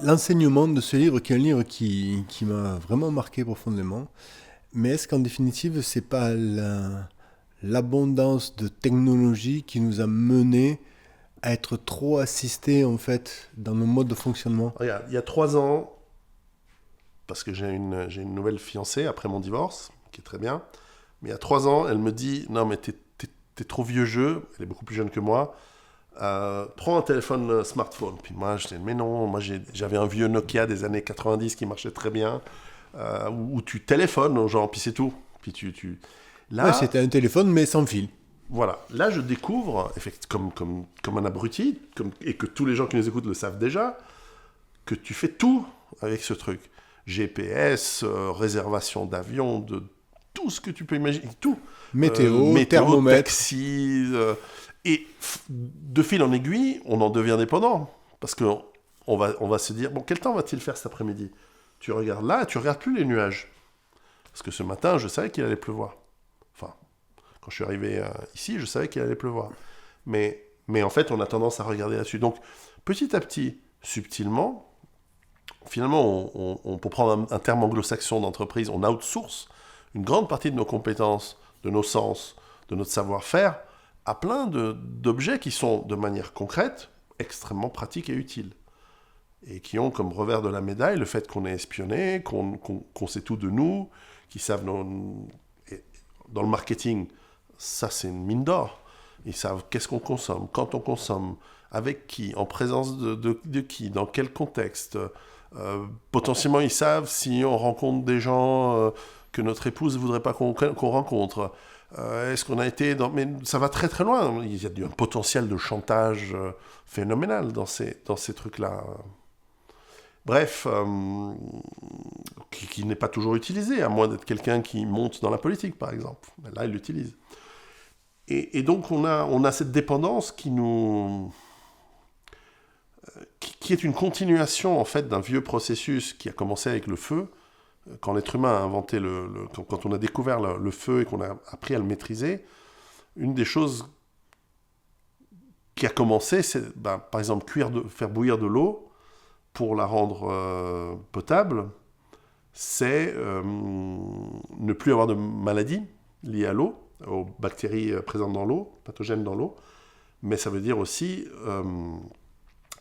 l'enseignement de ce livre, qui est un livre qui m'a vraiment marqué profondément. Mais est-ce qu'en définitive, c'est pas l'abondance de technologie qui nous a menés à être trop assistés, en fait, dans nos modes de fonctionnement? Regarde, il y a 3 ans, parce que j'ai une nouvelle fiancée après mon divorce, qui est très bien, mais il y a 3 ans, elle me dit « Non, mais t'es trop vieux jeu », elle est beaucoup plus jeune que moi, prends un téléphone smartphone. Puis moi, je dis « Mais non, moi j'avais un vieux Nokia des années 90 qui marchait très bien, où tu téléphones aux gens, puis c'est tout. » Puis Là, Ouais, c'était un téléphone, mais sans fil. voilà, là je découvre, comme un abruti, et que tous les gens qui nous écoutent le savent déjà, que tu fais tout avec ce truc. GPS, réservation d'avion, de tout ce que tu peux imaginer, tout. Météo, thermomètre. Taxi, de fil en aiguille, on en devient dépendant. Parce qu'on va se dire, bon, quel temps va-t-il faire cet après-midi? Tu regardes là, tu regardes plus les nuages. Parce que ce matin, je savais qu'il allait pleuvoir. Enfin, quand je suis arrivé ici, je savais qu'il allait pleuvoir. Mais en fait, on a tendance à regarder là-dessus. Donc, petit à petit, subtilement, finalement, pour prendre un terme anglo-saxon d'entreprise, on outsource une grande partie de nos compétences, de nos sens, de notre savoir-faire à plein d'objets qui sont, de manière concrète, extrêmement pratiques et utiles. Et qui ont comme revers de la médaille le fait qu'on est espionné, qu'on sait tout de nous, qu'ils savent dans le marketing, ça c'est une mine d'or. Ils savent qu'est-ce qu'on consomme, quand on consomme, avec qui, en présence de qui, dans quel contexte. Potentiellement, ils savent si on rencontre des gens que notre épouse ne voudrait pas qu'on rencontre. Est-ce qu'on a été dans... Mais ça va très très loin. Il y a un potentiel de chantage phénoménal dans ces trucs-là. Bref, qui n'est pas toujours utilisé, à moins d'être quelqu'un qui monte dans la politique, par exemple. Mais là, il l'utilise. Et donc, on a cette dépendance qui est une continuation, en fait, d'un vieux processus qui a commencé avec le feu. Quand l'être humain a inventé quand on a découvert le feu et qu'on a appris à le maîtriser, une des choses qui a commencé, c'est, par exemple, faire bouillir de l'eau pour la rendre potable, c'est ne plus avoir de maladies liées à l'eau, aux bactéries présentes dans l'eau, pathogènes dans l'eau, mais ça veut dire aussi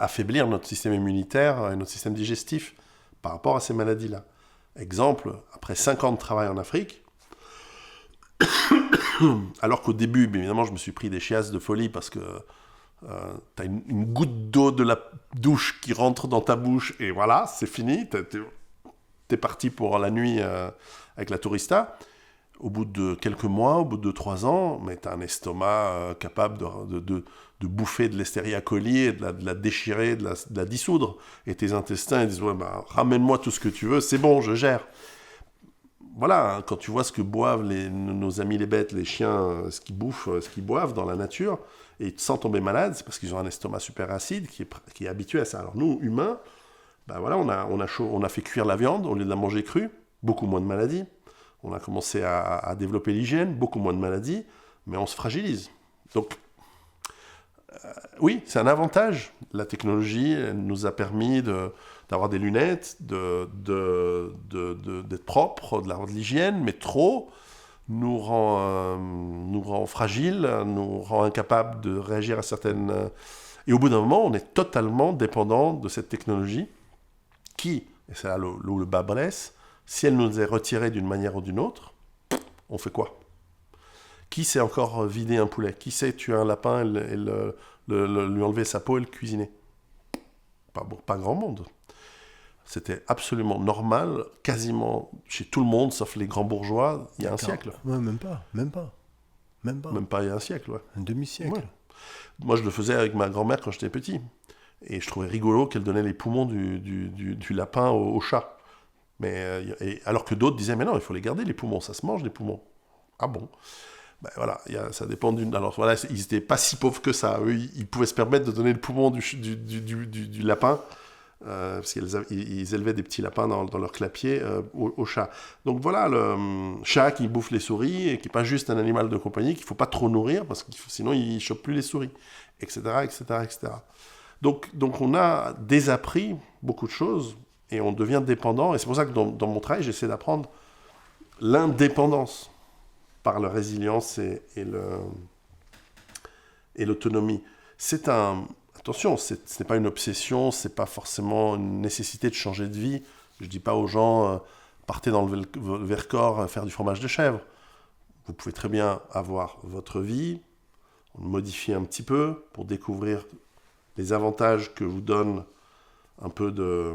affaiblir notre système immunitaire et notre système digestif par rapport à ces maladies-là. Exemple, après 5 ans de travail en Afrique, alors qu'au début, évidemment, je me suis pris des chiasses de folie parce que t'as une goutte d'eau de la douche qui rentre dans ta bouche et voilà, c'est fini, t'es parti pour la nuit avec la tourista. Au bout de quelques mois, au bout de 3 ans, mais t'as un estomac capable de bouffer de l'Listeria coli et de la déchirer, de la dissoudre. Et tes intestins, ils disent, ouais, ramène-moi tout ce que tu veux, c'est bon, je gère. Voilà, hein, quand tu vois ce que boivent nos amis les bêtes, les chiens, ce qu'ils bouffent, ce qu'ils boivent dans la nature, et sans tomber malade, c'est parce qu'ils ont un estomac super acide qui est habitué à ça. Alors nous, humains, voilà, on a fait cuire la viande au lieu de la manger crue, beaucoup moins de maladies. On a commencé à développer l'hygiène, beaucoup moins de maladies, mais on se fragilise. Donc, oui, c'est un avantage. La technologie, elle nous a permis d'avoir des lunettes, d'être propre, d'avoir de l'hygiène, mais trop nous rend fragiles, nous rend incapables de réagir à certaines... Et au bout d'un moment, on est totalement dépendant de cette technologie qui, et c'est là où le bas blesse, si elle nous est retirée d'une manière ou d'une autre, on fait quoi? Qui sait encore vider un poulet? Qui sait tuer un lapin et lui enlever sa peau et le cuisiner? Pas grand monde. C'était absolument normal, quasiment chez tout le monde, sauf les grands bourgeois, il y a un siècle. Ouais, même pas. Même pas il y a un siècle, ouais. Un demi-siècle. Ouais. Moi, je le faisais avec ma grand-mère quand j'étais petit. Et je trouvais rigolo qu'elle donnait les poumons du lapin au chat. Alors que d'autres disaient, mais non, il faut les garder, les poumons, ça se mange, les poumons. Ah bon? Voilà, ça dépend d'une... Alors voilà, ils n'étaient pas si pauvres que ça. Eux, ils pouvaient se permettre de donner le poumon du lapin, parce qu'ils élevaient des petits lapins dans leur clapier au chat. Donc voilà, le chat qui bouffe les souris, et qui n'est pas juste un animal de compagnie, qu'il ne faut pas trop nourrir, parce que sinon il ne chope plus les souris, etc., etc., etc. Donc on a désappris beaucoup de choses et on devient dépendant. Et c'est pour ça que dans mon travail, j'essaie d'apprendre l'indépendance par la résilience et l'autonomie. Attention, ce n'est pas une obsession, ce n'est pas forcément une nécessité de changer de vie. Je ne dis pas aux gens, partez dans le Vercors faire du fromage de chèvre. Vous pouvez très bien avoir votre vie, modifier un petit peu pour découvrir les avantages que vous donne un peu de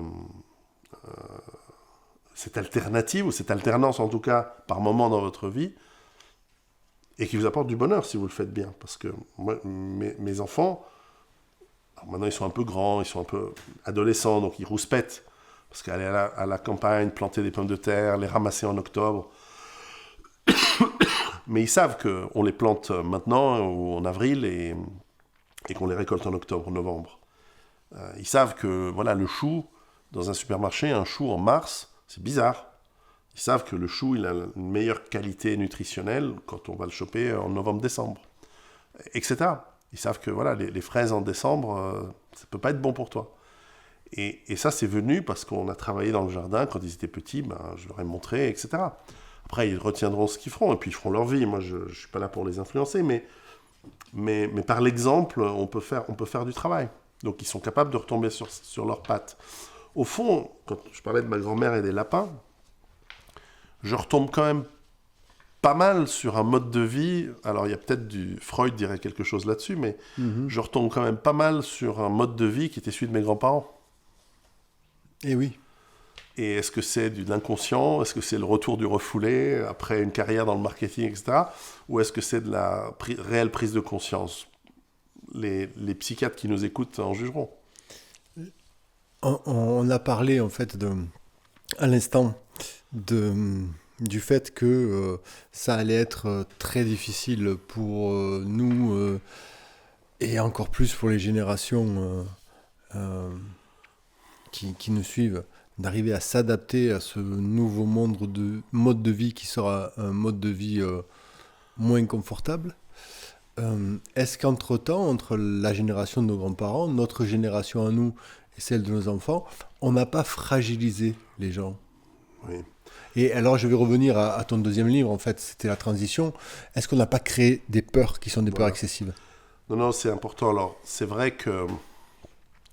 cette alternative, ou cette alternance en tout cas, par moment dans votre vie, et qui vous apporte du bonheur si vous le faites bien. Parce que moi, mes enfants, maintenant ils sont un peu grands, ils sont un peu adolescents, donc ils rouspètent. Parce qu'aller à la campagne, planter des pommes de terre, les ramasser en octobre. Mais ils savent qu'on les plante maintenant ou en avril et qu'on les récolte en octobre, en novembre. Ils savent que voilà, le chou, dans un supermarché, un chou en mars, c'est bizarre. Ils savent que le chou, il a une meilleure qualité nutritionnelle quand on va le choper en novembre-décembre, etc. Ils savent que voilà, les fraises en décembre, ça ne peut pas être bon pour toi. Et ça, c'est venu parce qu'on a travaillé dans le jardin quand ils étaient petits, je leur ai montré, etc. Après, ils retiendront ce qu'ils feront, et puis ils feront leur vie. Moi, je ne suis pas là pour les influencer, mais par l'exemple, on peut faire du travail. Donc, ils sont capables de retomber sur leurs pattes. Au fond, quand je parlais de ma grand-mère et des lapins, je retombe quand même pas mal sur un mode de vie. Alors, il y a peut-être Freud dirait quelque chose là-dessus, mais je retombe quand même pas mal sur un mode de vie qui était celui de mes grands-parents. Et oui. Et est-ce que c'est de l'inconscient? Est-ce que c'est le retour du refoulé après une carrière dans le marketing, etc. Ou est-ce que c'est de la réelle prise de conscience? Les psychiatres qui nous écoutent en jugeront. On a parlé, en fait, à l'instant, du fait que ça allait être très difficile pour nous, et encore plus pour les générations qui nous suivent, d'arriver à s'adapter à ce nouveau mode de vie qui sera un mode de vie moins confortable. Est-ce qu'entre-temps, entre la génération de nos grands-parents, notre génération à nous et celle de nos enfants, on n'a pas fragilisé les gens? Oui. Et alors, je vais revenir à ton deuxième livre, en fait, c'était la transition. Est-ce qu'on n'a pas créé des peurs qui sont des peurs excessives? Non, c'est important. Alors, c'est vrai que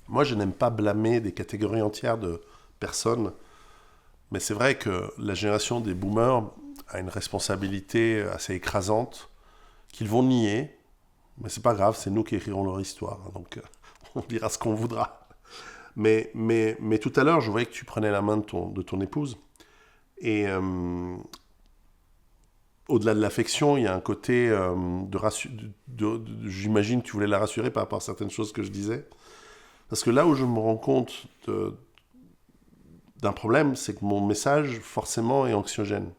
moi, je n'aime pas blâmer des catégories entières de personnes, mais c'est vrai que la génération des boomers a une responsabilité assez écrasante qu'ils vont nier, mais c'est pas grave, c'est nous qui écrirons leur histoire, donc on dira ce qu'on voudra. Mais tout à l'heure, je voyais que tu prenais la main de ton épouse, et au-delà de l'affection, il y a un côté j'imagine que tu voulais la rassurer par rapport à certaines choses que je disais, parce que là où je me rends compte d'un problème, c'est que mon message, forcément, est anxiogène.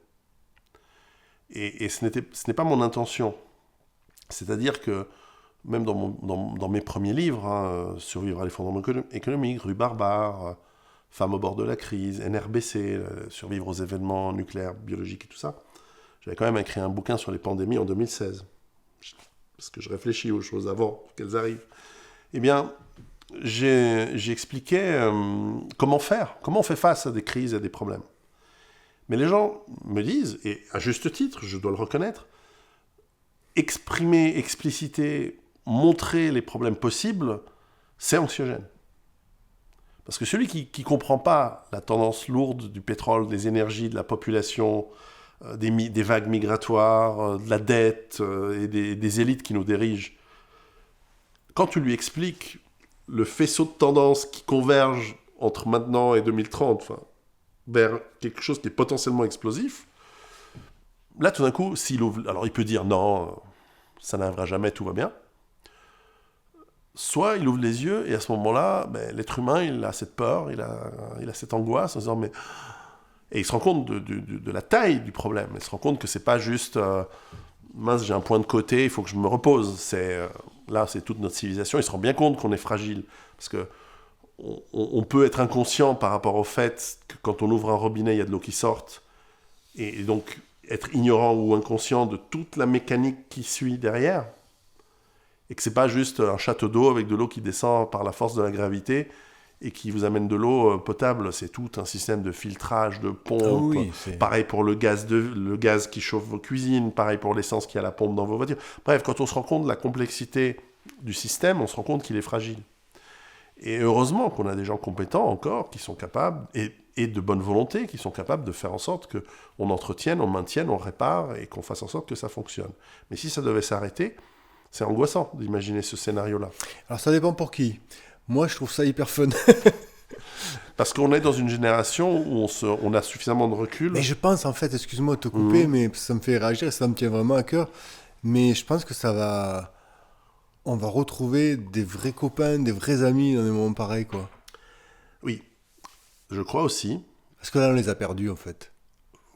Et ce n'est pas mon intention. C'est-à-dire que, même dans mes premiers livres, Survivre à l'effondrement économique, Rue Barbare, Femmes au bord de la crise, NRBC, Survivre aux événements nucléaires, biologiques et tout ça, j'avais quand même écrit un bouquin sur les pandémies en 2016. Parce que je réfléchis aux choses avant qu'elles arrivent. Eh bien, j'expliquais comment on fait face à des crises et à des problèmes. Mais les gens me disent, et à juste titre, je dois le reconnaître, exprimer, expliciter, montrer les problèmes possibles, c'est anxiogène. Parce que celui qui ne comprend pas la tendance lourde du pétrole, des énergies, de la population, des vagues migratoires, de la dette et des élites qui nous dirigent, quand tu lui expliques le faisceau de tendances qui converge entre maintenant et 2030, vers quelque chose qui est potentiellement explosif, là, tout d'un coup, s'il ouvre... Alors, il peut dire, non, ça n'arrivera jamais, tout va bien. Soit il ouvre les yeux, et à ce moment-là, l'être humain, il a cette peur, il a cette angoisse, en se disant, mais... Et il se rend compte de la taille du problème. Il se rend compte que c'est pas juste, mince, j'ai un point de côté, il faut que je me repose. Là, c'est toute notre civilisation. Il se rend bien compte qu'on est fragile. Parce que on peut être inconscient par rapport au fait que quand on ouvre un robinet, il y a de l'eau qui sort. Et donc, être ignorant ou inconscient de toute la mécanique qui suit derrière. Et que c'est pas juste un château d'eau avec de l'eau qui descend par la force de la gravité et qui vous amène de l'eau potable. C'est tout un système de filtrage, de pompe. Ah oui, pareil pour le gaz qui chauffe vos cuisines, pareil pour l'essence qui a la pompe dans vos voitures. Bref, quand on se rend compte de la complexité du système, on se rend compte qu'il est fragile. Et heureusement qu'on a des gens compétents encore qui sont capables, et de bonne volonté, qui sont capables de faire en sorte qu'on entretienne, on maintienne, on répare et qu'on fasse en sorte que ça fonctionne. Mais si ça devait s'arrêter, c'est angoissant d'imaginer ce scénario-là. Alors ça dépend pour qui. Moi, je trouve ça hyper fun. Parce qu'on est dans une génération où on a suffisamment de recul. Mais je pense, en fait, excuse-moi de te couper, mais ça me fait réagir, ça me tient vraiment à cœur. Mais je pense que on va retrouver des vrais copains, des vrais amis dans des moments pareils, quoi. Oui, je crois aussi. Parce que là, on les a perdus, en fait.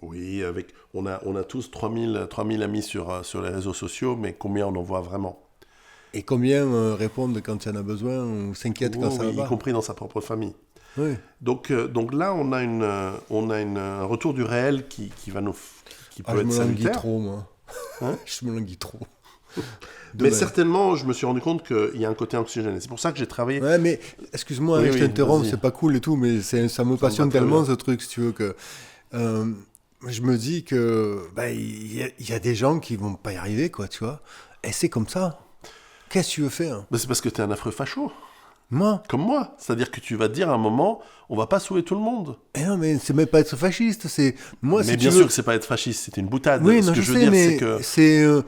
Oui, on a tous 3000 amis sur les réseaux sociaux, mais combien on en voit vraiment ? Et combien répondent quand il y en a besoin ou s'inquiètent quand ça va pas ? Y compris dans sa propre famille. Oui. Donc là, on a un retour du réel qui peut être Je me salutaire. languis trop, moi. Hein ? Je me languis trop. Mais certainement, je me suis rendu compte qu'il y a un côté anxiogène. Et c'est pour ça que j'ai travaillé... Ouais, mais excuse-moi, Oui, je t'interromps, vas-y. c'est pas cool et tout, mais ça me passionne tellement, ce truc, si tu veux, que... je me dis que y a des gens qui vont pas y arriver, quoi, tu vois. Et c'est comme ça. Qu'est-ce que tu veux faire ? C'est parce que t'es un affreux facho. Moi ? Comme moi. C'est-à-dire que tu vas te dire à un moment, on va pas sauver tout le monde. Eh non, mais c'est même pas être fasciste, c'est... Moi, Mais si bien tu sûr veux... que c'est pas être fasciste, c'est une boutade. Oui, Ce non, que je veux sais, dire, mais c'est que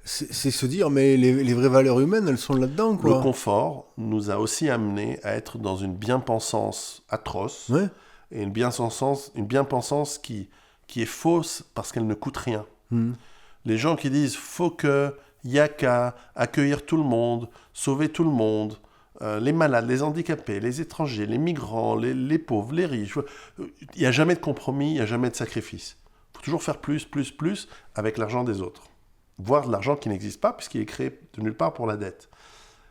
c'est se dire, mais les vraies valeurs humaines, elles sont là-dedans, quoi. le confort nous a aussi amené à être dans une bien-pensance atroce. Ouais. Et une bien-pensance qui est fausse parce qu'elle ne coûte rien. Les gens qui disent il y a qu'à accueillir tout le monde, sauver tout le monde, les malades, les handicapés, les étrangers, les migrants, les pauvres, les riches. Il n'y a jamais de compromis, il n'y a jamais de sacrifice. Il faut toujours faire plus avec l'argent des autres. Voire de l'argent qui n'existe pas puisqu'il est créé de nulle part pour la dette.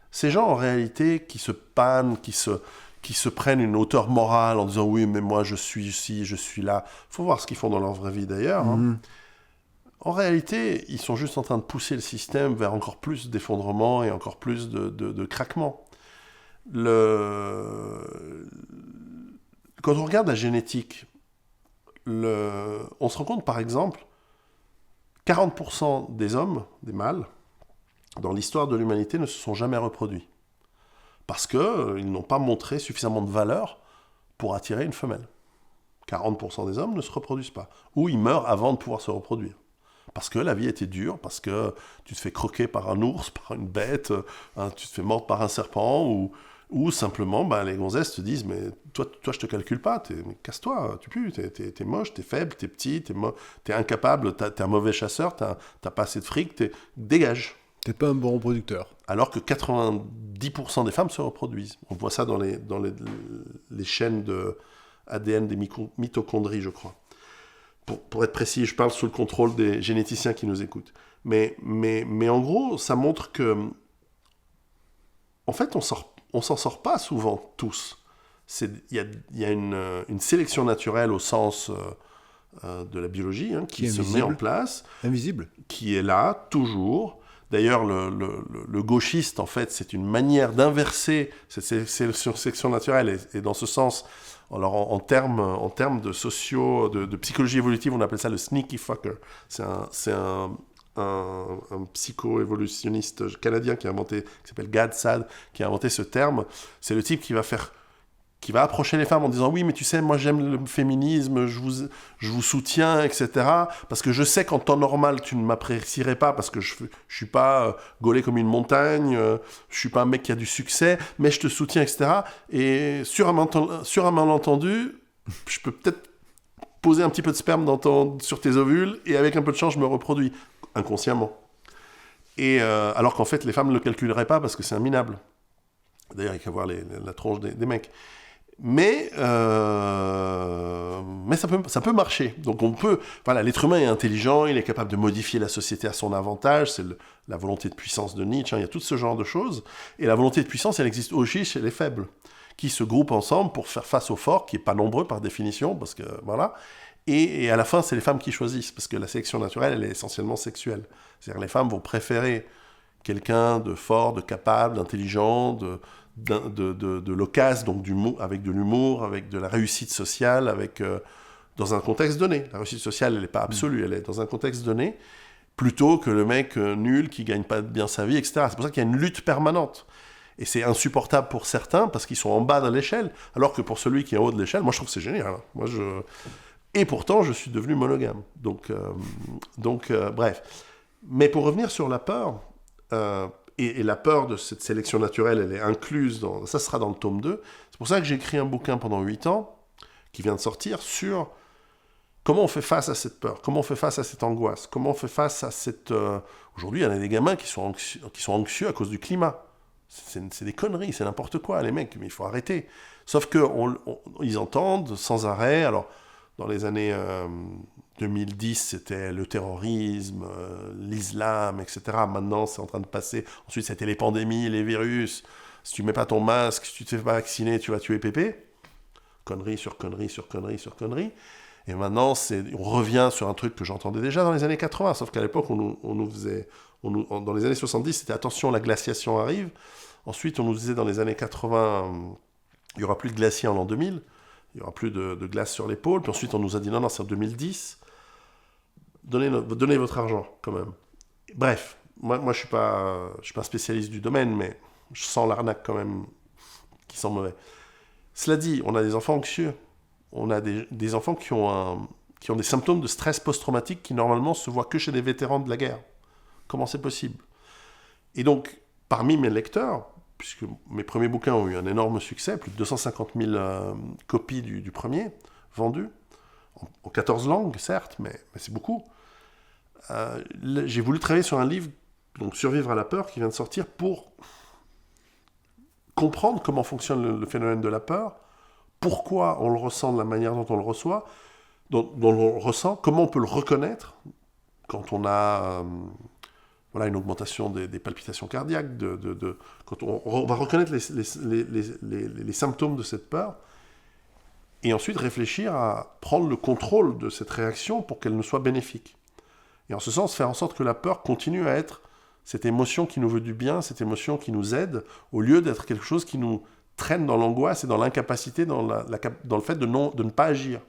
Ces gens, en réalité, qui se pannent, qui se prennent une hauteur morale en disant « Oui, mais moi, je suis ici, je suis là. » Il faut voir ce qu'ils font dans leur vraie vie, d'ailleurs. Hein. En réalité, ils sont juste en train de pousser le système vers encore plus d'effondrement et encore plus de craquement. Quand on regarde la génétique, on se rend compte, par exemple, 40% des hommes, des mâles, dans l'histoire de l'humanité, ne se sont jamais reproduits. Parce qu'ils n'ont pas montré suffisamment de valeur pour attirer une femelle. 40% des hommes ne se reproduisent pas. Ou ils meurent avant de pouvoir se reproduire. Parce que la vie était dure, parce que tu te fais croquer par un ours, par une bête, tu te fais mordre par un serpent, ou simplement les gonzesses te disent « Mais toi je te calcule pas, mais casse-toi, tu pues, t'es moche, t'es faible, t'es petit, t'es incapable, t'es un mauvais chasseur, t'as pas assez de fric, dégage !» T'es pas un bon reproducteur. Alors que 90% des femmes se reproduisent. On voit ça dans les chaînes de ADN des mitochondries, je crois. Pour être précis, je parle sous le contrôle des généticiens qui nous écoutent. Mais en gros, ça montre que, en fait, on s'en sort pas souvent tous. Il y a une sélection naturelle au sens de la biologie qui se met en place. Invisible. Qui est là, toujours. D'ailleurs, le gauchiste, en fait, c'est une manière d'inverser cette sélection naturelle. Et dans ce sens, alors en termes de psychologie évolutive, on appelle ça le sneaky fucker. C'est un psycho-évolutionniste canadien qui s'appelle Gad Saad, qui a inventé ce terme. C'est le type qui va approcher les femmes en disant « Oui, mais tu sais, moi j'aime le féminisme, je vous soutiens, etc. Parce que je sais qu'en temps normal, tu ne m'apprécierais pas parce que je suis pas gaulé comme une montagne, je suis pas un mec qui a du succès, mais je te soutiens, etc. Et sur un malentendu, je peux peut-être poser un petit peu de sperme sur tes ovules et avec un peu de chance, je me reproduis inconsciemment. Et alors qu'en fait, les femmes ne le calculeraient pas parce que c'est un minable. D'ailleurs, il y a qu'à voir la tronche des mecs. Mais ça peut marcher. Donc l'être humain est intelligent, il est capable de modifier la société à son avantage, c'est la volonté de puissance de Nietzsche, il y a tout ce genre de choses. Et la volonté de puissance, elle existe aussi chez les faibles, qui se groupent ensemble pour faire face aux forts, qui n'est pas nombreux par définition, parce que voilà. Et à la fin, c'est les femmes qui choisissent, parce que la sélection naturelle, elle est essentiellement sexuelle. C'est-à-dire les femmes vont préférer quelqu'un de fort, de capable, d'intelligent, de loquace, donc avec de l'humour, avec de la réussite sociale, dans un contexte donné. La réussite sociale, elle n'est pas absolue, elle est dans un contexte donné, plutôt que le mec nul qui gagne pas bien sa vie, etc. C'est pour ça qu'il y a une lutte permanente. Et c'est insupportable pour certains parce qu'ils sont en bas de l'échelle, alors que pour celui qui est en haut de l'échelle, moi je trouve que c'est génial. Et pourtant, je suis devenu monogame. Donc, bref. Mais pour revenir sur la peur, et la peur de cette sélection naturelle, elle est incluse ça sera dans le tome 2. C'est pour ça que j'ai écrit un bouquin pendant 8 ans, qui vient de sortir, sur comment on fait face à cette peur, comment on fait face à cette angoisse, comment on fait face à cette... Aujourd'hui, il y en a des gamins qui sont anxieux à cause du climat. C'est des conneries, c'est n'importe quoi, les mecs, mais il faut arrêter. Sauf qu'ils entendent sans arrêt. Alors, dans les années 2010, c'était le terrorisme, l'islam, etc. Maintenant, c'est en train de passer. Ensuite, c'était les pandémies, les virus. Si tu mets pas ton masque, si tu te fais pas vacciner, tu vas tuer pépé. Conneries sur conneries sur conneries sur conneries. Et maintenant, on revient sur un truc que j'entendais déjà dans les années 80. Sauf qu'à l'époque, dans les années 70, c'était attention, la glaciation arrive. Ensuite, on nous disait dans les années 80, il n'y aura plus de glacier en l'an 2000. Il n'y aura plus de glace sur l'épaule. Puis ensuite, on nous a dit non, c'est en 2010. Donnez votre argent, quand même. Bref, moi je ne suis pas un spécialiste du domaine, mais je sens l'arnaque quand même qui sent mauvais. Cela dit, on a des enfants anxieux. On a des enfants qui ont des symptômes de stress post-traumatique qui, normalement, se voient que chez des vétérans de la guerre. Comment c'est possible ? Et donc, parmi mes lecteurs, puisque mes premiers bouquins ont eu un énorme succès, plus de 250 000 copies du premier, vendues, en 14 langues, certes, mais c'est beaucoup. J'ai voulu travailler sur un livre, donc Survivre à la peur, qui vient de sortir, pour comprendre comment fonctionne le phénomène de la peur, pourquoi on le ressent de la manière dont on le reçoit, dont on le ressent, comment on peut le reconnaître quand on a... une augmentation des palpitations cardiaques, quand on va reconnaître les symptômes de cette peur, et ensuite réfléchir à prendre le contrôle de cette réaction pour qu'elle nous soit bénéfique. Et en ce sens, faire en sorte que la peur continue à être cette émotion qui nous veut du bien, cette émotion qui nous aide, au lieu d'être quelque chose qui nous traîne dans l'angoisse et dans l'incapacité, dans le fait de ne pas agir.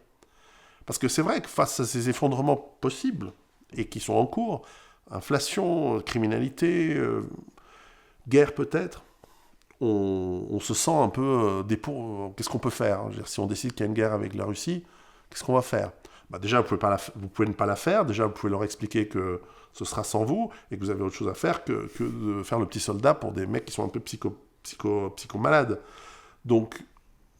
Parce que c'est vrai que face à ces effondrements possibles, et qui sont en cours, inflation, criminalité, guerre peut-être, on se sent un peu qu'est-ce qu'on peut faire, hein? Je veux dire, si on décide qu'il y a une guerre avec la Russie, qu'est-ce qu'on va faire ? Déjà, vous pouvez ne pas la faire. Déjà, vous pouvez leur expliquer que ce sera sans vous et que vous avez autre chose à faire que de faire le petit soldat pour des mecs qui sont un peu psychomalades. Donc,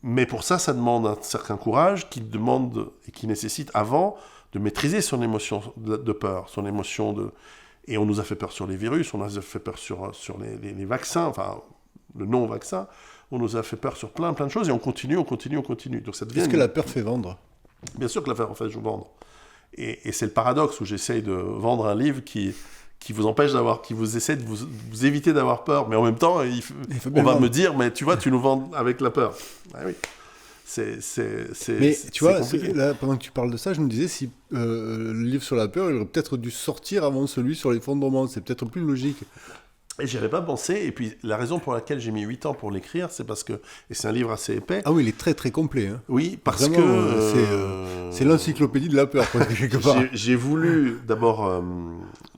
mais pour ça demande un certain courage qui demande et qui nécessite avant de maîtriser son émotion de peur, son émotion de... Et on nous a fait peur sur les virus, on nous a fait peur sur les vaccins, enfin, le non-vaccin, on nous a fait peur sur plein de choses, et on continue. Donc ça devient... Est-ce que la peur fait vendre ? Bien sûr que la peur fait vendre. Et c'est le paradoxe où j'essaye de vendre un livre qui vous empêche qui vous essaie de vous éviter d'avoir peur, mais en même temps, on va me dire, mais tu vois, tu nous vends avec la peur. Ah oui. Mais tu vois, là, pendant que tu parles de ça, je me disais si le livre sur la peur, il aurait peut-être dû sortir avant celui sur l'effondrement. C'est peut-être plus logique. Et j'y avais pas pensé. Et puis, la raison pour laquelle j'ai mis 8 ans pour l'écrire, c'est parce que... Et c'est un livre assez épais. Ah oui, il est très, très complet. Hein. Oui, parce vraiment, que... c'est l'encyclopédie de la peur, quelque part. J'ai voulu, d'abord,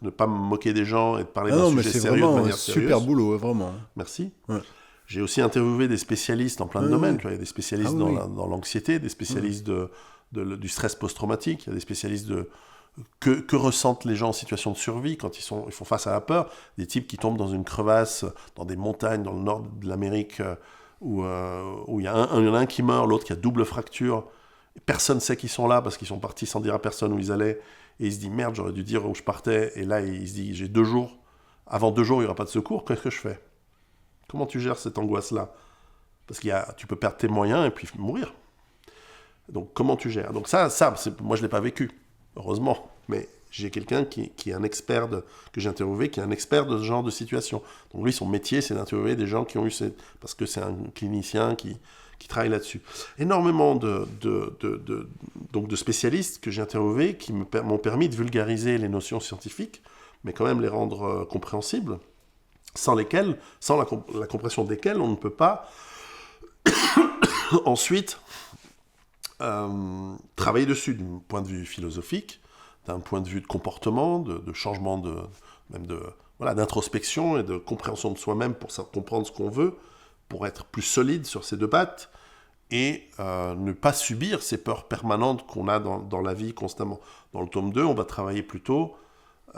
ne pas me moquer des gens et de parler d'un sujet sérieux de manière sérieuse. C'est vraiment un super boulot, vraiment. Merci. Ouais. J'ai aussi interviewé des spécialistes en plein de domaines. Tu vois, il y a des spécialistes dans l'anxiété, des spécialistes du stress post-traumatique, il y a des spécialistes de... Que ressentent les gens en situation de survie quand ils font face à la peur. Des types qui tombent dans une crevasse, dans des montagnes, dans le nord de l'Amérique, où il y en a un qui meurt, l'autre qui a double fracture. Personne ne sait qu'ils sont là parce qu'ils sont partis sans dire à personne où ils allaient. Et il se dit, merde, j'aurais dû dire où je partais. Et là, il se dit, j'ai 2 jours. Avant 2 jours, il n'y aura pas de secours. Qu'est-ce que je fais ? Comment tu gères cette angoisse-là ? Parce tu peux perdre tes moyens et puis mourir. Donc, comment tu gères ? Donc ça moi, je ne l'ai pas vécu. Heureusement, mais j'ai quelqu'un qui est un expert que j'ai interviewé, qui est un expert de ce genre de situation. Donc lui, son métier, c'est d'interviewer des gens qui ont eu parce que c'est un clinicien qui travaille là-dessus. Énormément donc de spécialistes que j'ai interviewés qui m'ont permis de vulgariser les notions scientifiques, mais quand même les rendre compréhensibles. sans la compression desquelles, on ne peut pas ensuite travailler dessus d'un point de vue philosophique, d'un point de vue de comportement, de changement d'introspection et de compréhension de soi-même pour comprendre ce qu'on veut, pour être plus solide sur ses deux pattes et ne pas subir ces peurs permanentes qu'on a dans la vie constamment. Dans le tome 2, on va travailler plutôt,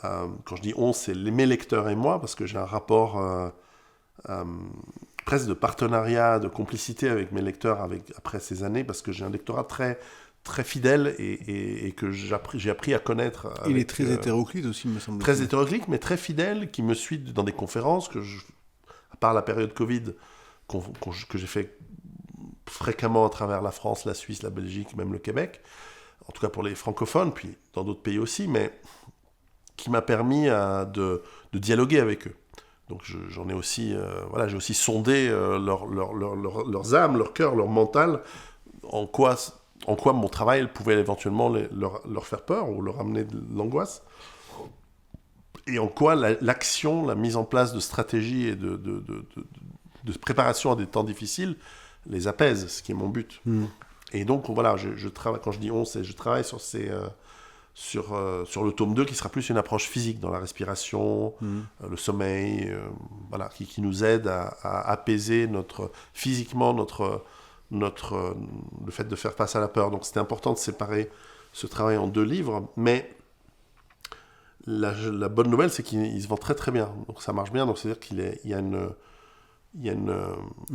quand je dis on, c'est mes lecteurs et moi, parce que j'ai un rapport presque de partenariat, de complicité avec mes lecteurs après ces années, parce que j'ai un lectorat très, très fidèle et que j'ai appris à connaître. Il est très hétéroclite aussi, me semble. Très hétéroclite, mais très fidèle, qui me suit dans des conférences, à part la période Covid, que j'ai fait fréquemment à travers la France, la Suisse, la Belgique, même le Québec, en tout cas pour les francophones, puis dans d'autres pays aussi, mais qui m'a permis de dialoguer avec eux. Donc j'en ai aussi, j'ai aussi sondé leurs âmes, leur cœur, leur mental, en quoi mon travail pouvait éventuellement leur faire peur ou leur amener de l'angoisse, et en quoi l'action, la mise en place de stratégies et de préparation à des temps difficiles les apaise, ce qui est mon but. Et donc voilà, je travaille, quand je dis on, je travaille sur le tome 2 qui sera plus une approche physique dans la respiration, le sommeil, qui nous aide à apaiser physiquement le fait de faire face à la peur. Donc c'était important de séparer ce travail en 2 livres, mais la bonne nouvelle, c'est qu'il se vend très très bien. Donc ça marche bien, donc c'est-à-dire qu'il y a une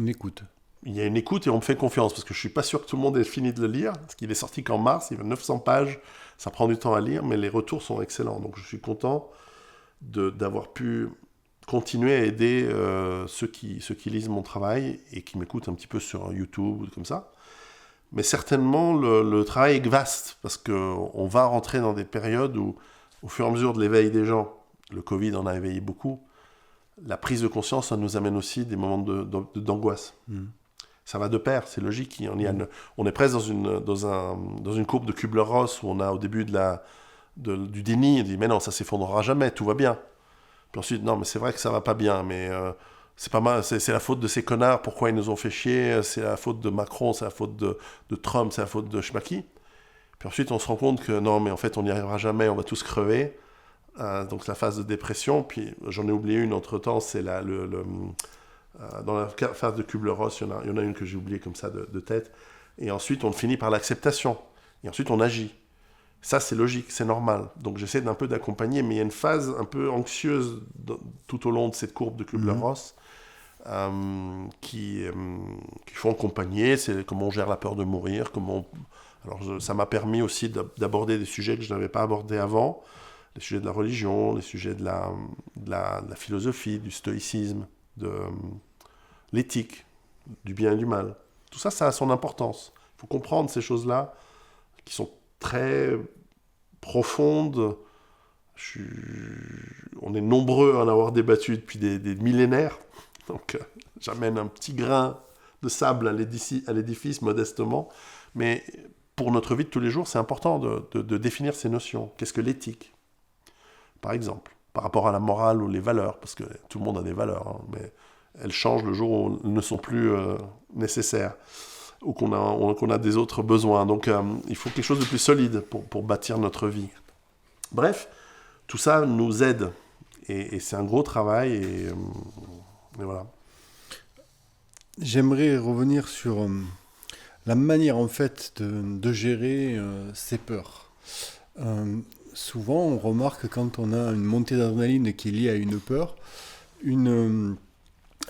écoute. Il y a une écoute et on me fait confiance, parce que je ne suis pas sûr que tout le monde ait fini de le lire, parce qu'il est sorti qu'en mars, il y a 900 pages, ça prend du temps à lire, mais les retours sont excellents. Donc je suis content d'avoir pu continuer à aider ceux qui lisent mon travail et qui m'écoutent un petit peu sur YouTube ou comme ça. Mais certainement, le travail est vaste, parce qu'on va rentrer dans des périodes où, au fur et à mesure de l'éveil des gens, le Covid en a éveillé beaucoup, la prise de conscience, ça nous amène aussi des moments d'angoisse. Ça va de pair, c'est logique. On est presque dans une courbe de Kübler-Ross où on a au début du déni, on dit mais non, ça s'effondrera jamais, tout va bien. Puis ensuite, non, mais c'est vrai que ça va pas bien, mais c'est pas mal, c'est la faute de ces connards, pourquoi ils nous ont fait chier, c'est la faute de Macron, c'est la faute de Trump, c'est la faute de je sais pas qui. Puis ensuite, on se rend compte que non, mais en fait, on n'y arrivera jamais, on va tous crever. Donc la phase de dépression, puis j'en ai oublié une entre-temps, c'est dans la phase de Kübler-Ross, il y en a une que j'ai oubliée comme ça de tête, et ensuite on finit par l'acceptation, et ensuite on agit. Ça c'est logique, c'est normal, donc j'essaie d'un peu d'accompagner, mais il y a une phase un peu anxieuse tout au long de cette courbe de Kübler-Ross, qu'il faut accompagner, c'est comment on gère la peur de mourir, ça m'a permis aussi d'aborder des sujets que je n'avais pas abordés avant, les sujets de la religion, les sujets de la philosophie, du stoïcisme, de l'éthique, du bien et du mal. Tout ça, ça a son importance. Il faut comprendre ces choses-là, qui sont très profondes. On est nombreux à en avoir débattu depuis des millénaires. Donc, j'amène un petit grain de sable à l'édifice, modestement. Mais pour notre vie de tous les jours, c'est important de définir ces notions. Qu'est-ce que l'éthique ? Par exemple, par rapport à la morale ou les valeurs, parce que tout le monde a des valeurs, mais elles changent le jour où elles ne sont plus nécessaires, ou qu'on a des autres besoins. Donc il faut quelque chose de plus solide pour bâtir notre vie. Bref, tout ça nous aide, et c'est un gros travail, et voilà. J'aimerais revenir sur la manière en fait de gérer ces peurs. Souvent, on remarque quand on a une montée d'adrénaline qui est liée à une peur,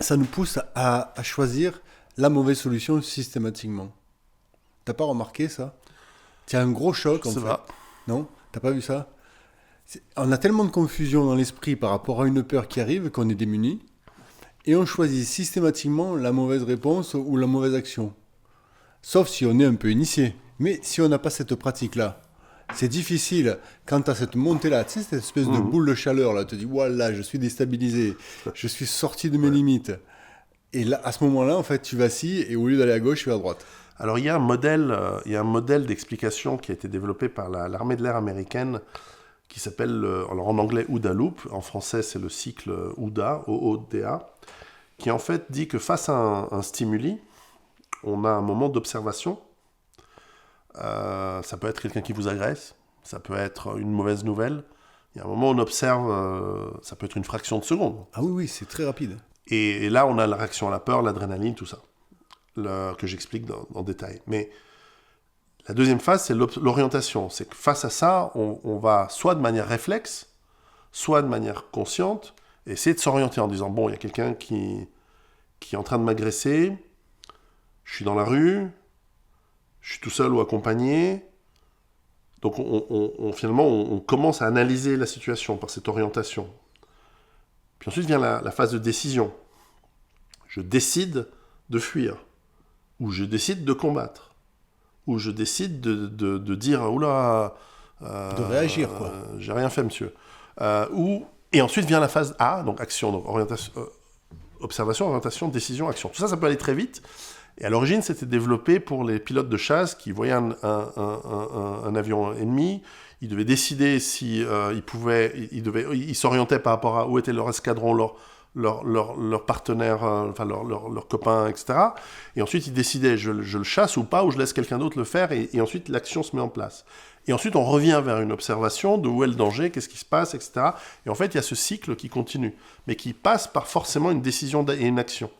ça nous pousse à choisir la mauvaise solution systématiquement. T'as pas remarqué ça ? C'est un gros choc en fait. Va. Non ? T'as pas vu ça ? On a tellement de confusion dans l'esprit par rapport à une peur qui arrive qu'on est démuni, et on choisit systématiquement la mauvaise réponse ou la mauvaise action. Sauf si on est un peu initié. Mais si on n'a pas cette pratique-là, c'est difficile quand tu as cette montée-là, tu sais, cette espèce de boule de chaleur, là, tu te dis, voilà, je suis déstabilisé, je suis sorti de mes limites. Et là, à ce moment-là, en fait, tu vacilles et au lieu d'aller à gauche, tu vas à droite. Alors, il y a un modèle d'explication qui a été développé par l'armée de l'air américaine qui s'appelle, alors en anglais OODA Loop, en français c'est le cycle OODA, O-O-D-A, qui en fait dit que face à un stimuli, on a un moment d'observation. Ça peut être quelqu'un qui vous agresse, ça peut être une mauvaise nouvelle. Il y a un moment où on observe, ça peut être une fraction de seconde. Ah oui, c'est très rapide. Et là, on a la réaction à la peur, l'adrénaline, tout ça, que j'explique en détail. Mais la deuxième phase, c'est l'orientation. C'est que face à ça, on va soit de manière réflexe, soit de manière consciente, essayer de s'orienter en disant, bon, il y a quelqu'un qui est en train de m'agresser, je suis dans la rue, je suis tout seul ou accompagné. Donc finalement, on commence à analyser la situation par cette orientation. Puis ensuite vient la phase de décision. Je décide de fuir, ou je décide de combattre. Où je décide de dire « Oula, de réagir, quoi. J'ai rien fait, monsieur. » Et ensuite vient la phase A, donc action, donc observation, orientation, décision, action. Tout ça, ça peut aller très vite. Et à l'origine, c'était développé pour les pilotes de chasse qui voyaient un avion ennemi. Ils devaient décider si ils s'orientaient par rapport à où était leur escadron, leur partenaire, enfin leur copain, etc. Et ensuite, ils décidaient, je le chasse ou pas, ou je laisse quelqu'un d'autre le faire, et ensuite, l'action se met en place. Et ensuite, on revient vers une observation de où est le danger, qu'est-ce qui se passe, etc. Et en fait, il y a ce cycle qui continue, mais qui passe par forcément une décision et une action.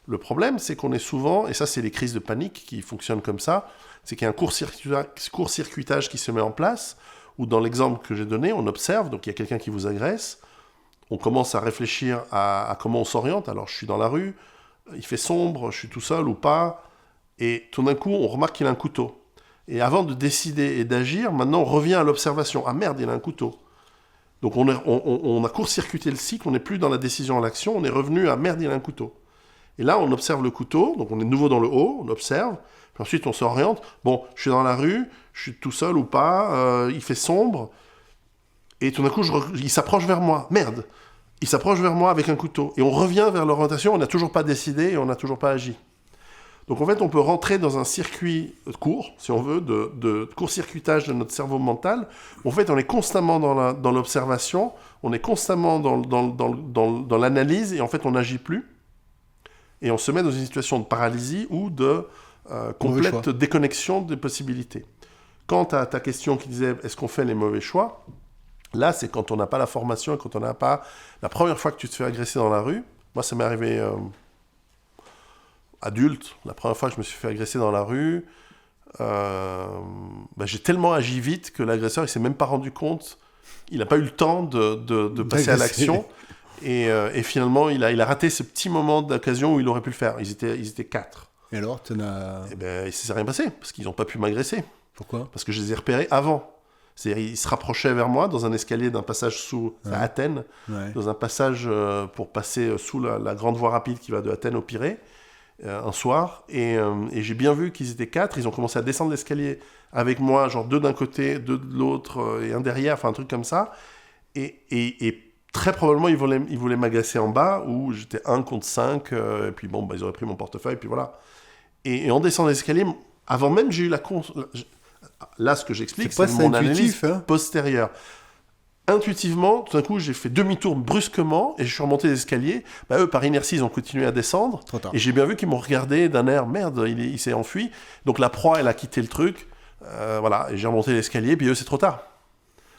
Le problème, c'est qu'on est souvent, et ça, c'est les crises de panique qui fonctionnent comme ça, c'est qu'il y a un court-circuitage qui se met en place, où dans l'exemple que j'ai donné, on observe, donc il y a quelqu'un qui vous agresse, on commence à réfléchir à comment on s'oriente. Alors, je suis dans la rue, il fait sombre, je suis tout seul ou pas. Et tout d'un coup, on remarque qu'il a un couteau. Et avant de décider et d'agir, maintenant, on revient à l'observation. Ah merde, il a un couteau. Donc, on a court-circuité le cycle, on n'est plus dans la décision à l'action, on est revenu à merde, il a un couteau. Et là, on observe le couteau, donc on est de nouveau dans le haut, on observe. Puis ensuite, on s'oriente. Bon, je suis dans la rue, je suis tout seul ou pas, il fait sombre. Et tout d'un coup, il s'approche vers moi. Merde! Il s'approche vers moi avec un couteau. Et on revient vers l'orientation, on n'a toujours pas décidé et on n'a toujours pas agi. Donc en fait, on peut rentrer dans un circuit court, si on veut, de court-circuitage de notre cerveau mental. En fait, on est constamment dans l'observation, on est constamment dans l'analyse et en fait, on n'agit plus. Et on se met dans une situation de paralysie ou de complète déconnexion des possibilités. Quant à ta question qui disait « est-ce qu'on fait les mauvais choix ?» Là, c'est quand on n'a pas la formation et quand on n'a pas... La première fois que tu te fais agresser dans la rue, moi, ça m'est arrivé adulte, la première fois que je me suis fait agresser dans la rue, j'ai tellement agi vite que l'agresseur, il s'est même pas rendu compte, il n'a pas eu le temps de passer à l'action, et finalement, il a raté ce petit moment d'occasion où il aurait pu le faire. Ils étaient 4. Et alors, il ne s'est rien passé, parce qu'ils n'ont pas pu m'agresser. Pourquoi ? Parce que je les ai repérés avant. C'est-à-dire, il se rapprochait vers moi dans un escalier d'un passage à Athènes, dans un passage pour passer sous la grande voie rapide qui va de Athènes au Pirée, un soir. Et j'ai bien vu qu'ils étaient 4. Ils ont commencé à descendre l'escalier avec moi, genre 2 d'un côté, 2 de l'autre, et un derrière, enfin un truc comme ça. Et très probablement, ils voulaient m'agresser en bas, où j'étais 1 contre 5, et puis bon, ils auraient pris mon portefeuille, et puis voilà. Et en descendant l'escalier, avant même, j'ai eu Là, ce que j'explique, c'est mon analyse postérieure. Intuitivement, tout d'un coup, j'ai fait demi-tour brusquement et je suis remonté les escaliers. Eux, par inertie, ils ont continué à descendre. Et j'ai bien vu qu'ils m'ont regardé d'un air, merde, il s'est enfui. Donc la proie, elle a quitté le truc. Voilà, et j'ai remonté l'escalier, puis eux, c'est trop tard.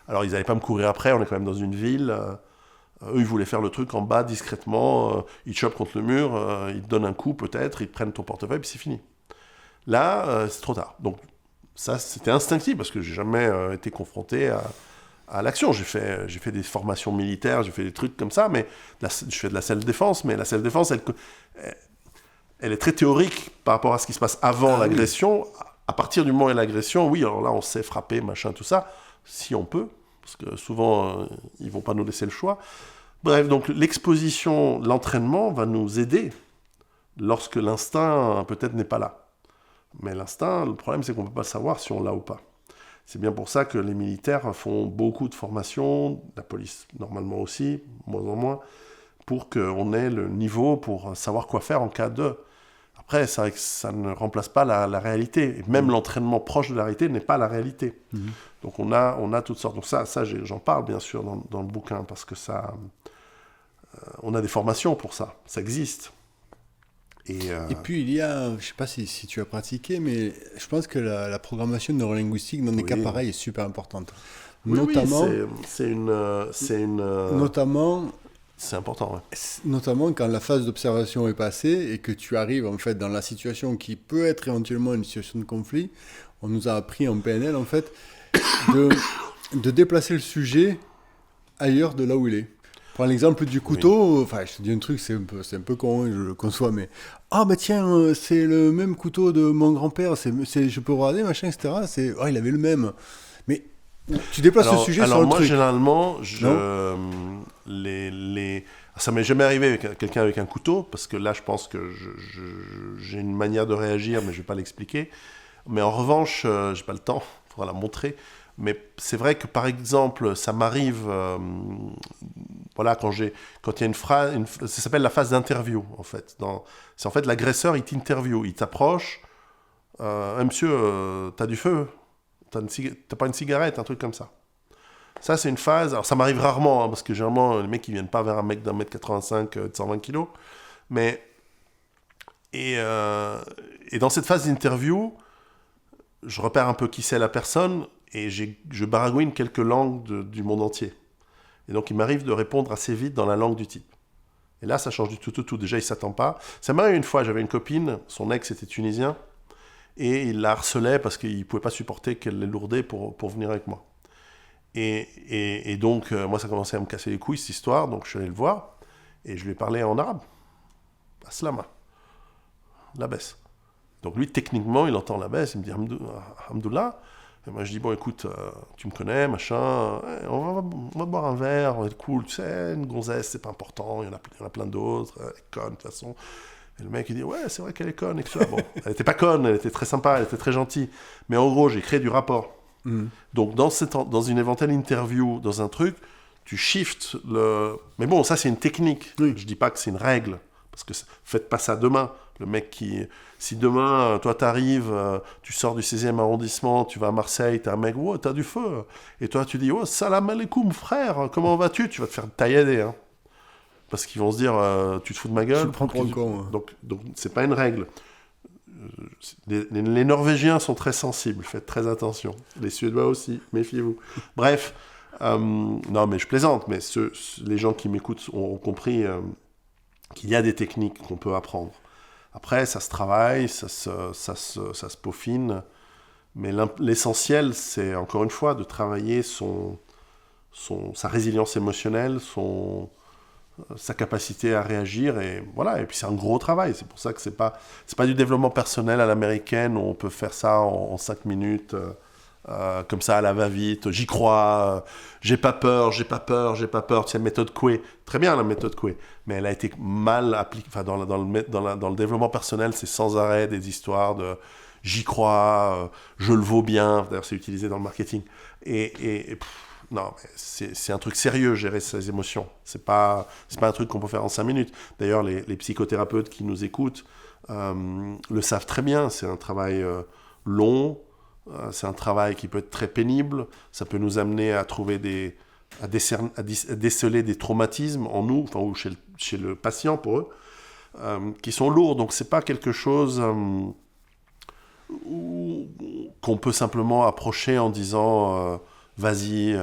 Alors, ils n'allaient pas me courir après, on est quand même dans une ville. Eux, ils voulaient faire le truc en bas, discrètement. Ils te chopent contre le mur, ils te donnent un coup, peut-être, ils te prennent ton portefeuille, puis c'est fini. Là, c'est trop tard. Donc, ça, c'était instinctif, parce que j'ai jamais été confronté à l'action. J'ai fait des formations militaires, j'ai fait des trucs comme ça, mais je fais de la self-défense, mais la self-défense, elle est très théorique par rapport à ce qui se passe avant l'agression. Oui. À partir du moment où il y a l'agression, oui, alors là, on sait frapper, machin, tout ça, si on peut, parce que souvent, ils vont pas nous laisser le choix. Bref, donc l'exposition, l'entraînement va nous aider lorsque l'instinct, peut-être, n'est pas là. Mais l'instinct, le problème, c'est qu'on ne peut pas savoir si on l'a ou pas. C'est bien pour ça que les militaires font beaucoup de formations, la police normalement aussi, moins en moins, pour qu'on ait le niveau pour savoir quoi faire en cas de... Après, c'est vrai que ça ne remplace pas la réalité. Et même l'entraînement proche de la réalité n'est pas la réalité. Donc on a toutes sortes. Donc ça j'en parle bien sûr dans le bouquin, parce que ça, on a des formations pour ça. Ça existe. Et puis il y a, je ne sais pas si tu as pratiqué, mais je pense que la programmation neurolinguistique dans des cas pareils est super importante. Notamment, notamment, c'est important. Ouais. Notamment quand la phase d'observation est passée et que tu arrives en fait dans la situation qui peut être éventuellement une situation de conflit. On nous a appris en PNL en fait de déplacer le sujet ailleurs de là où il est. Prends l'exemple du couteau, enfin je te dis un truc, c'est un peu con, je le conçois, mais tiens, c'est le même couteau de mon grand-père, je peux regarder, machin, etc. Il avait le même. Mais tu déplaces le sujet sur le truc. Alors moi, généralement, ça m'est jamais arrivé avec quelqu'un avec un couteau, parce que là, je pense que j'ai une manière de réagir, mais je vais pas l'expliquer. Mais en revanche, j'ai pas le temps, il faudra la montrer. Mais c'est vrai que, par exemple, ça m'arrive, voilà, quand il y a une phrase, ça s'appelle la phase d'interview, en fait. C'est en fait l'agresseur, il t'interview, il t'approche. Monsieur, t'as du feu? T'as pas une cigarette? Un truc comme ça. Ça, c'est une phase. Alors, ça m'arrive rarement, parce que généralement, les mecs, ils viennent pas vers un mec d'un mètre 85, de 120 kilos. Mais. Et dans cette phase d'interview, je repère un peu qui c'est la personne. Et je baragouine quelques langues du monde entier. Et donc, il m'arrive de répondre assez vite dans la langue du type. Et là, ça change du tout. Déjà, il ne s'attend pas. Ça m'arrive une fois, j'avais une copine, son ex était tunisien, et il la harcelait parce qu'il ne pouvait pas supporter qu'elle l'ait lourdé pour venir avec moi. Et donc, moi, ça commençait à me casser les couilles, cette histoire. Donc, je suis allé le voir, et je lui ai parlé en arabe. Aslama. La baisse. Donc, lui, techniquement, il entend la baisse, il me dit Hamdoullah. Et moi, je dis, bon, écoute, tu me connais, machin, on va boire un verre, on va être cool, tu sais, une gonzesse, c'est pas important, il y en a plein d'autres, elle est conne, de toute façon. Et le mec, il dit, ouais, c'est vrai qu'elle est conne, et tout ça. Bon, elle était pas conne, elle était très sympa, elle était très gentille. Mais en gros, j'ai créé du rapport. Donc, dans une éventuelle interview, dans un truc, tu shifts le... Mais bon, ça, c'est une technique. Je dis pas que c'est une règle, parce que faites pas ça demain. Le mec qui... Si demain, toi, t'arrives, tu sors du 16e arrondissement, tu vas à Marseille, t'es un mec, oh, t'as du feu. Et toi, tu dis, oh, salam alaikum, frère, comment vas-tu? Tu vas te faire taillader, hein. Parce qu'ils vont se dire, tu te fous de ma gueule. Je le prends pour un con. Donc, c'est pas une règle. Les Norvégiens sont très sensibles, faites très attention. Les Suédois aussi, méfiez-vous. Bref, non, mais je plaisante, mais les gens qui m'écoutent ont compris qu'il y a des techniques qu'on peut apprendre. Après, ça se travaille, ça se peaufine, mais l'essentiel, c'est encore une fois de travailler sa résilience émotionnelle, sa capacité à réagir, et voilà. Et puis c'est un gros travail. C'est pour ça que c'est pas du développement personnel à l'américaine où on peut faire ça en 5 minutes. Comme ça à la va-vite, j'y crois, j'ai pas peur, tu sais, méthode Coué, très bien la méthode Coué, mais elle a été mal appliquée, enfin dans le développement personnel, c'est sans arrêt des histoires de j'y crois, je le vaux bien, d'ailleurs c'est utilisé dans le marketing, non, mais c'est un truc sérieux, gérer ses émotions, c'est pas un truc qu'on peut faire en 5 minutes, d'ailleurs les psychothérapeutes qui nous écoutent le savent très bien, c'est un travail long. C'est un travail qui peut être très pénible, ça peut nous amener à trouver à déceler des traumatismes en nous, enfin, ou chez le patient pour eux, qui sont lourds. Donc c'est pas quelque chose qu'on peut simplement approcher en disant vas-y,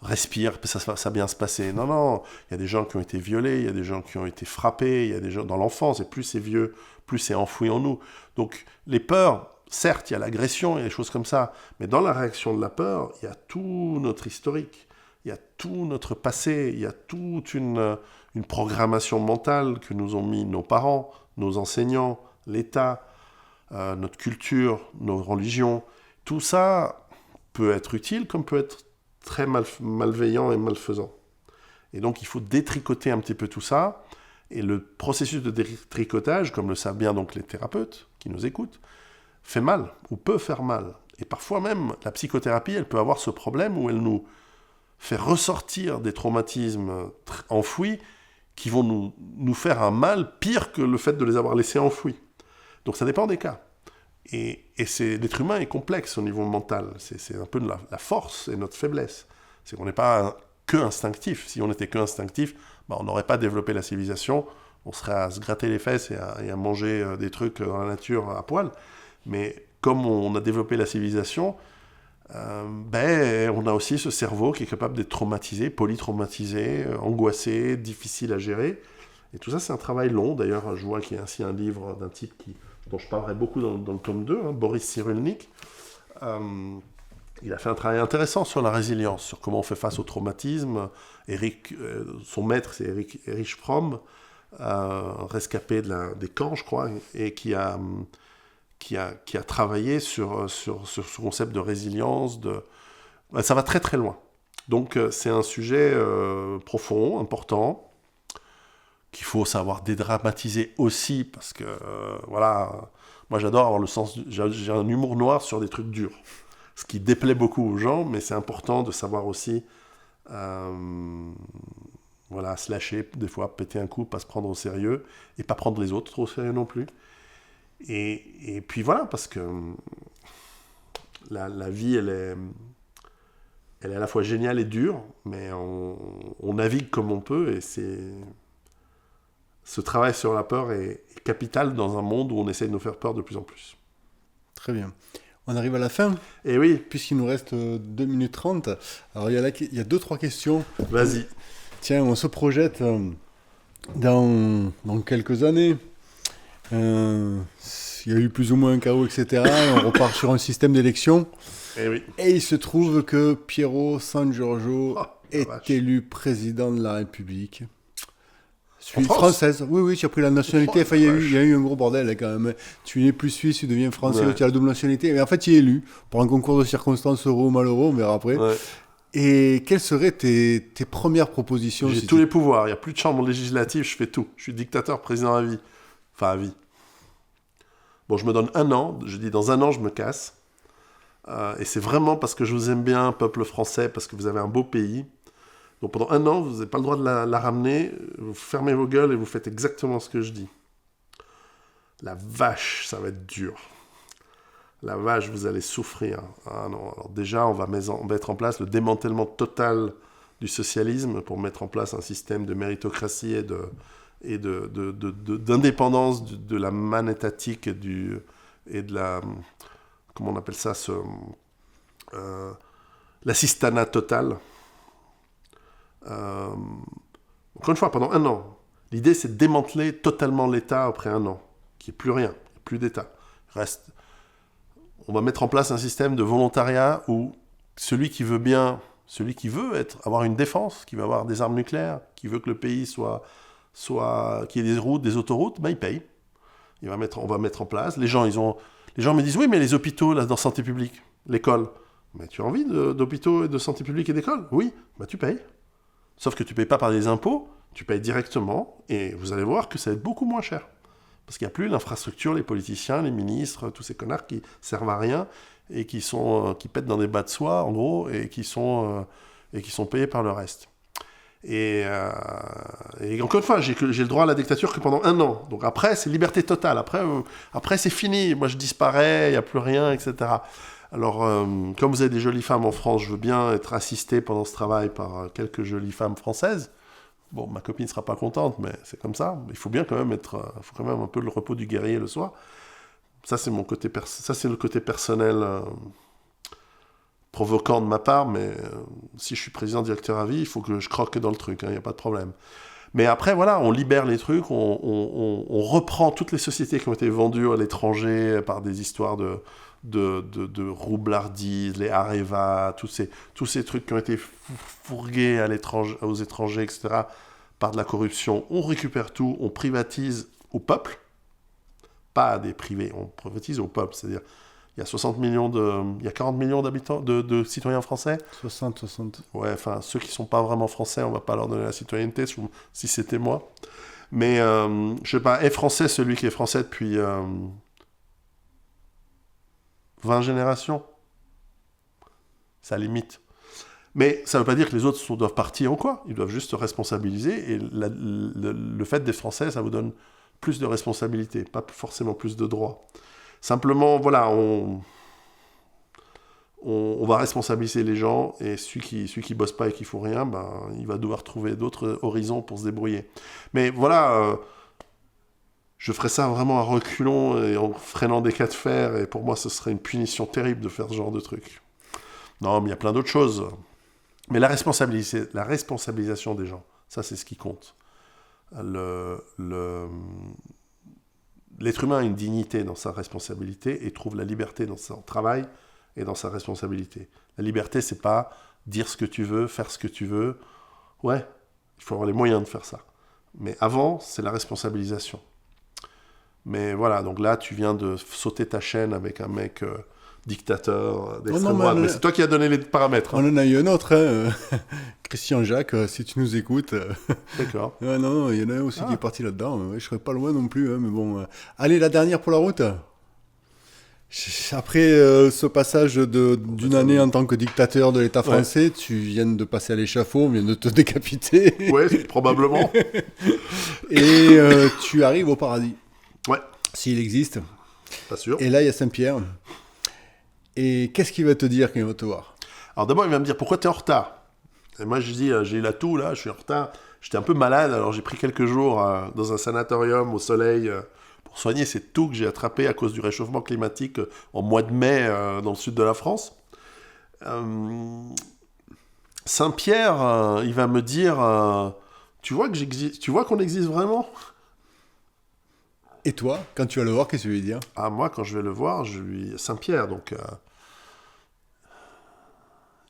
respire, ça va bien se passer. Non, il y a des gens qui ont été violés, il y a des gens qui ont été frappés, il y a des gens dans l'enfance, et plus c'est vieux, plus c'est enfoui en nous. Donc les peurs, certes, il y a l'agression et des choses comme ça, mais dans la réaction de la peur, il y a tout notre historique, il y a tout notre passé, il y a toute une programmation mentale que nous ont mis nos parents, nos enseignants, l'État, notre culture, nos religions. Tout ça peut être utile comme peut être très malveillant et malfaisant. Et donc, il faut détricoter un petit peu tout ça. Et le processus de détricotage, comme le savent bien donc les thérapeutes qui nous écoutent, fait mal, ou peut faire mal. Et parfois même, la psychothérapie, elle peut avoir ce problème où elle nous fait ressortir des traumatismes enfouis qui vont nous faire un mal pire que le fait de les avoir laissés enfouis. Donc ça dépend des cas. Et l'être humain est complexe au niveau mental. C'est un peu de la force et notre faiblesse. C'est qu'on n'est pas que instinctif. Si on n'était que instinctif, on n'aurait pas développé la civilisation. On serait à se gratter les fesses et à manger des trucs dans la nature à poil. Mais comme on a développé la civilisation, on a aussi ce cerveau qui est capable d'être traumatisé, polytraumatisé, angoissé, difficile à gérer. Et tout ça, c'est un travail long. D'ailleurs, je vois qu'il y a ainsi un livre d'un type dont je parlerai beaucoup dans le tome 2, Boris Cyrulnik. Il a fait un travail intéressant sur la résilience, sur comment on fait face au traumatisme. Son maître, c'est Erich Fromm, rescapé des camps, je crois, et qui a travaillé sur ce concept de résilience. Ça va très très loin. Donc c'est un sujet profond, important, qu'il faut savoir dédramatiser aussi, parce que moi j'adore avoir le sens, j'ai un humour noir sur des trucs durs, ce qui déplaît beaucoup aux gens, mais c'est important de savoir aussi se lâcher, des fois péter un coup, pas se prendre au sérieux, et pas prendre les autres trop au sérieux non plus. Et puis voilà, parce que la vie, elle est à la fois géniale et dure, mais on navigue comme on peut, et ce travail sur la peur est capital dans un monde où on essaie de nous faire peur de plus en plus. Très bien. On arrive à la fin. Et oui. Puisqu'il nous reste 2 minutes 30. Alors, il y a 2-3 questions. Vas-y. Tiens, on se projette dans quelques années. Il y a eu plus ou moins un chaos, etc. Et on repart sur un système d'élection. Et oui. Et il se trouve que Piero San Giorgio est élu président de la République. Française. Oui, tu as pris la nationalité. Enfin, il y a eu un gros bordel quand même. Tu n'es plus suisse, tu deviens français, tu as la double nationalité. Mais en fait, tu es élu pour un concours de circonstances, heureux ou malheureux, on verra après. Ouais. Et quelles seraient tes premières propositions? J'ai tous les pouvoirs. Il n'y a plus de chambre législative, je fais tout. Je suis dictateur, président à vie. Enfin, à vie. Bon, je me donne 1 an. Je dis dans 1 an, je me casse. Et c'est vraiment parce que je vous aime bien, peuple français, parce que vous avez un beau pays. Donc pendant 1 an, vous n'avez pas le droit de la ramener, vous fermez vos gueules et vous faites exactement ce que je dis. La vache, ça va être dur. La vache, vous allez souffrir. Ah non, alors déjà, on va mettre en place le démantèlement total du socialisme pour mettre en place un système de méritocratie et d'indépendance de la manne étatique et de la... Comment on appelle ça l'assistanat total. Encore une fois, pendant 1 an, l'idée c'est de démanteler totalement l'État après 1 an, qu'il n'y ait plus rien, plus d'État. On va mettre en place un système de volontariat où celui qui veut avoir une défense, qui veut avoir des armes nucléaires, qui veut que le pays qu'il y ait des routes, des autoroutes, il paye. On va mettre en place. Les gens me disent oui, mais les hôpitaux là, dans santé publique, l'école. Mais tu as envie d'hôpitaux et de santé publique et d'école? Oui, tu payes. Sauf que tu ne payes pas par des impôts, tu payes directement, et vous allez voir que ça va être beaucoup moins cher. Parce qu'il n'y a plus l'infrastructure, les politiciens, les ministres, tous ces connards qui servent à rien, et qui pètent dans des bas de soie, en gros, et qui sont payés par le reste. Et encore une fois, j'ai le droit à la dictature que pendant 1 an. Donc après, c'est liberté totale. Après c'est fini. Moi, je disparais, il n'y a plus rien, etc. Alors, comme vous avez des jolies femmes en France, je veux bien être assisté pendant ce travail par quelques jolies femmes françaises. Bon, ma copine ne sera pas contente, mais c'est comme ça. Il faut bien quand même un peu le repos du guerrier le soir. Ça, c'est le côté personnel provoquant de ma part, mais si je suis président directeur à vie, il faut que je croque dans le truc, il n'y a pas de problème. Mais après, voilà, on libère les trucs, on reprend toutes les sociétés qui ont été vendues à l'étranger par des histoires de roublardise, les Areva, tous ces trucs qui ont été fourgués aux étrangers, etc., par de la corruption. On récupère tout, on privatise au peuple, pas à des privés, on privatise au peuple, c'est-à-dire il y a 40 millions d'habitants, de citoyens français. 60. Ouais, enfin, ceux qui ne sont pas vraiment français, on ne va pas leur donner la citoyenneté, si c'était moi. Mais, je ne sais pas, est français celui qui est français depuis 20 générations. Ça limite. Mais ça ne veut pas dire que les autres doivent partir ou quoi. Ils doivent juste se responsabiliser. Et le fait d'être français, ça vous donne plus de responsabilités, pas forcément plus de droits. Simplement, voilà, on va responsabiliser les gens, et celui qui bosse pas et qui fout rien, ben, il va devoir trouver d'autres horizons pour se débrouiller. Mais voilà, je ferais ça vraiment à reculons et en freinant des cas de fer, et pour moi, ce serait une punition terrible de faire ce genre de truc. Non, mais il y a plein d'autres choses. Mais la responsabilisation des gens, ça, c'est ce qui compte. L'être humain a une dignité dans sa responsabilité et trouve la liberté dans son travail et dans sa responsabilité. La liberté, c'est pas dire ce que tu veux, faire ce que tu veux. Ouais, il faut avoir les moyens de faire ça. Mais avant, c'est la responsabilisation. Mais voilà, donc là, tu viens de sauter ta chaîne avec un mec dictateur d'extrême droite. Mais c'est toi qui as donné les paramètres. On en a eu un autre, hein. Christian Jacques, si tu nous écoutes. D'accord. Non, il y en a un aussi qui est parti là-dedans. Ouais, je serais pas loin non plus, hein, mais bon. Allez, la dernière pour la route. Après ce passage d'une année en tant que dictateur de l'État français, tu viens de passer à l'échafaud, on vient de te décapiter. Ouais, probablement. Et tu arrives au paradis. Ouais. S'il existe. Pas sûr. Et là, il y a Saint-Pierre. Et qu'est-ce qu'il va te dire quand il va te voir? Alors d'abord, il va me dire, pourquoi tu es en retard? Et moi, je dis, j'ai la toux, là, je suis en retard. J'étais un peu malade, alors j'ai pris quelques jours dans un sanatorium au soleil pour soigner cette toux que j'ai attrapée à cause du réchauffement climatique en mois de mai dans le sud de la France. Saint-Pierre, il va me dire, tu vois qu'on existe vraiment? Et toi, quand tu vas le voir, qu'est-ce que tu lui dis? Ah, moi, quand je vais le voir, Saint-Pierre, donc...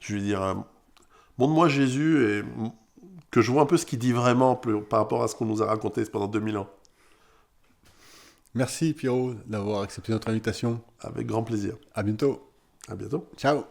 je vais lui dire, montre-moi Jésus et que je vois un peu ce qu'il dit vraiment par rapport à ce qu'on nous a raconté pendant 2000 ans. Merci Pierrot d'avoir accepté notre invitation. Avec grand plaisir. À bientôt. À bientôt. Ciao.